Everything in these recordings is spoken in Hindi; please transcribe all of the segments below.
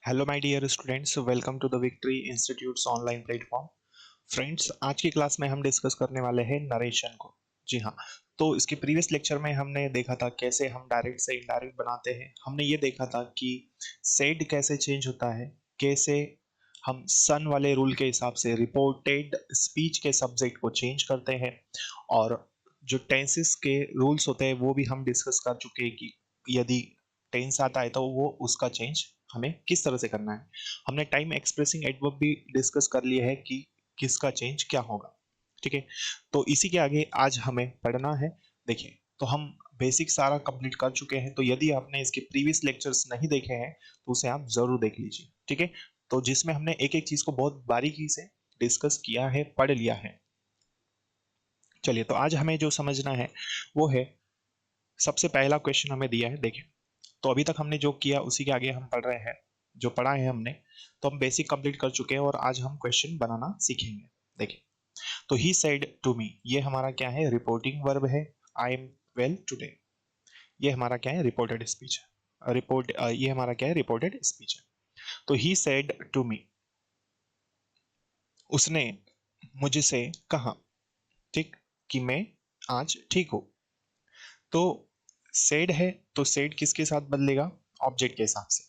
Hello my dear students, welcome to the victory institutes online platform. Friends, आज की क्लास में हम डिस्कस करने वाले हैं नरेशन को। जी हाँ। तो इसके प्रीवियस लेक्चर में हमने देखा था कैसे हम डायरेक्ट से इनडायरेक्ट बनाते हैं। हमने ये देखा था कि सेड कैसे चेंज होता है, कैसे हम सन वाले रूल के हिसाब से रिपोर्टेड स्पीच के सब्जेक्ट को चेंज करते हैं, और जो टेंसेस के रूल्स होते हैं वो भी हम डिस्कस कर चुके हैं कि यदि टेंस आता है तो वो उसका चेंज हमें किस तरह से करना है। हमने टाइम एक्सप्रेसिंग एडवर्ब भी डिस्कस कर लिया है कि किसका चेंज क्या होगा। ठीक है। तो इसी के आगे आज हमें पढ़ना है। देखिए, तो हम बेसिक सारा कंप्लीट कर चुके हैं, तो यदि आपने इसके प्रीवियस लेक्चर्स नहीं देखे हैं तो उसे आप जरूर देख लीजिए। ठीक है। तो जिसमें हमने एक एक चीज को बहुत बारीकी से डिस्कस किया है, पढ़ लिया है। चलिए, तो आज हमें जो समझना है वो है, सबसे पहला क्वेश्चन हमें दिया है। देखिए, तो अभी तक हमने जो किया उसी के आगे हम पढ़ रहे हैं। जो पढ़ा है हमने, तो हम बेसिक कंप्लीट कर चुके हैं और आज हम क्वेश्चन बनाना सीखेंगे। देखिए, तो ही सेड टू मी, ये हमारा क्या है, रिपोर्टिंग वर्ब है। आई एम वेल टुडे, ये हमारा क्या है, रिपोर्टेड स्पीच है। ये हमारा क्या है, रिपोर्टेड स्पीच है। तो ही सेड टू मी, उसने मुझसे कहा, ठीक, कि मैं आज ठीक हूं। तो सेड है, तो सेड किसके साथ बदलेगा, ऑब्जेक्ट के हिसाब से।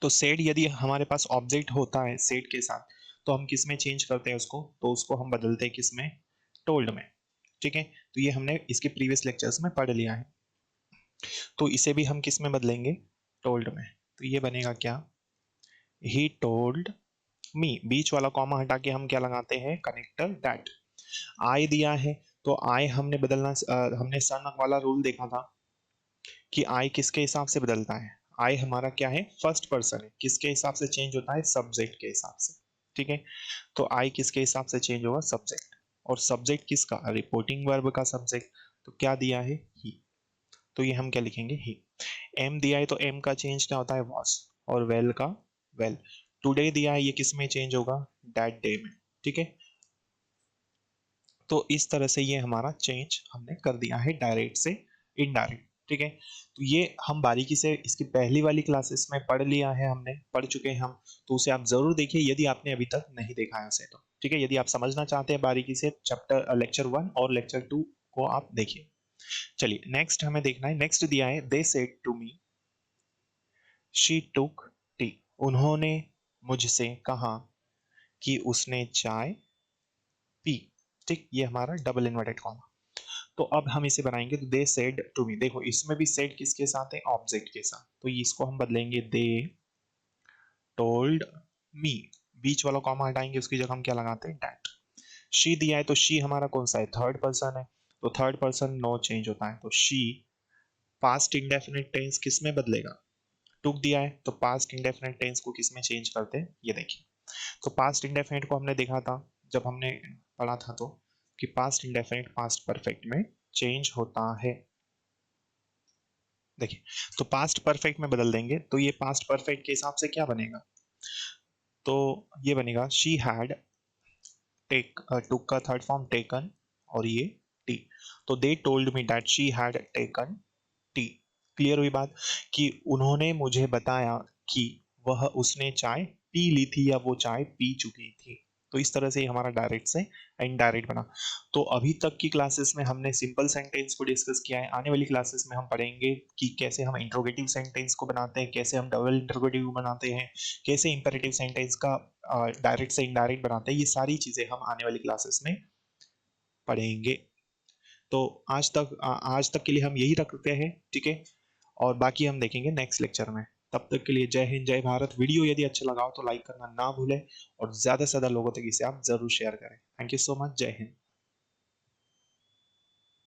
तो सेड यदि हमारे पास ऑब्जेक्ट होता है सेड के साथ, तो हम किस में चेंज करते हैं उसको, तो उसको हम बदलते हैं किस में, टोल्ड में। ठीक है। तो ये हमने इसके प्रीवियस लेक्चर्स में पढ़ लिया है। तो इसे भी हम किस में बदलेंगे, टोल्ड में। तो ये बनेगा क्या, ही टोल्ड मी, बीच वाला कॉमा हटा के हम क्या लगाते हैं, कनेक्टर दैट। आई दिया है, तो आई हमने बदलना, हमने सन वाला रूल देखा था कि आई किसके हिसाब से बदलता है। आई हमारा क्या है, फर्स्ट पर्सन है, किसके हिसाब से चेंज होता है, सब्जेक्ट के हिसाब से। ठीक है। तो आई किसके हिसाब से चेंज होगा, सब्जेक्ट। और सब्जेक्ट किसका, रिपोर्टिंग वर्ब का सब्जेक्ट। तो क्या दिया है, ही। तो ये हम क्या लिखेंगे, ही। एम दिया है, तो एम का चेंज क्या होता है, वॉस। और वेल का, वेल। टुडे दिया है, ये किस में चेंज होगा, दैट डे में। ठीक है। तो इस तरह से ये हमारा चेंज हमने कर दिया है डायरेक्ट से इनडायरेक्ट। ठीक है। तो ये हम बारीकी से इसकी पहली वाली क्लासेस में पढ़ लिया है, हमने पढ़ चुके हैं हम। तो उसे आप जरूर देखिए यदि आपने अभी तक नहीं देखा है उसे। तो ठीक है, यदि आप समझना चाहते हैं बारीकी से, चैप्टर लेक्चर 1 और लेक्चर 2 को आप देखिए। चलिए, नेक्स्ट हमें देखना है। नेक्स्ट दिया है, they said to me she took tea, उन्होंने मुझसे कहा कि उसने चाय पी। ठीक, ये हमारा डबल इन्वर्टेड कॉमा। तो अब हम इसे बनाएंगे, तो दे सेड टू मी, देखो इसमें भी सेड किसके साथ है, ऑब्जेक्ट के साथ। तो इसको हम बदलेंगे, दे टोल्ड मी, बीच वाला कॉमा हटाएंगे, उसकी जगह हम क्या लगाते हैं, डैट। शी दिया है, तो शी हमारा कौन सा है, थर्ड पर्सन है। तो थर्ड पर्सन नो चेंज होता है, तो शी। पास्ट इंडेफिनिट टेंस किस में बदलेगा, टुक दिया है, तो पास्ट इंडेफिनिट टेंस को किस में चेंज करते हैं, ये देखिए। तो पास्ट इंडेफिनिट को हमने देखा था जब हमने पढ़ा था, तो कि पास्ट इंडेफिनिट पास्ट परफेक्ट में चेंज होता है। देखिए, तो पास्ट परफेक्ट में बदल देंगे, तो ये पास्ट परफेक्ट के हिसाब से क्या बनेगा, तो ये बनेगा, शी हैड टेक, टुक का थर्ड फॉर्म टेकन, और ये टी। तो they told me that she had taken T. Clear हुई बात, कि उन्होंने मुझे बताया कि वह उसने चाय पी ली थी, या वो चाय पी चुकी थी। तो इस तरह से हमारा डायरेक्ट से इनडायरेक्ट बना। तो अभी तक की क्लासेस में हमने सिंपल सेंटेंस को डिस्कस किया है। आने वाली क्लासेस में हम पढ़ेंगे कि कैसे हम इंट्रोगेटिव सेंटेंस को बनाते हैं, कैसे हम डबल इंट्रोगेटिव बनाते हैं, कैसे इंपेरेटिव सेंटेंस का डायरेक्ट से इनडायरेक्ट बनाते हैं। ये सारी चीजें हम आने वाली क्लासेस में पढ़ेंगे। तो आज तक के लिए हम यही रखते हैं। ठीक है। और बाकी हम देखेंगे नेक्स्ट लेक्चर में। तब तक के लिए जय हिंद, जय भारत। वीडियो यदि अच्छा लगा हो तो लाइक करना ना भूलें, और ज्यादा से ज्यादा लोगों तक इसे आप जरूर शेयर करें। थैंक यू सो मच, जय हिंद।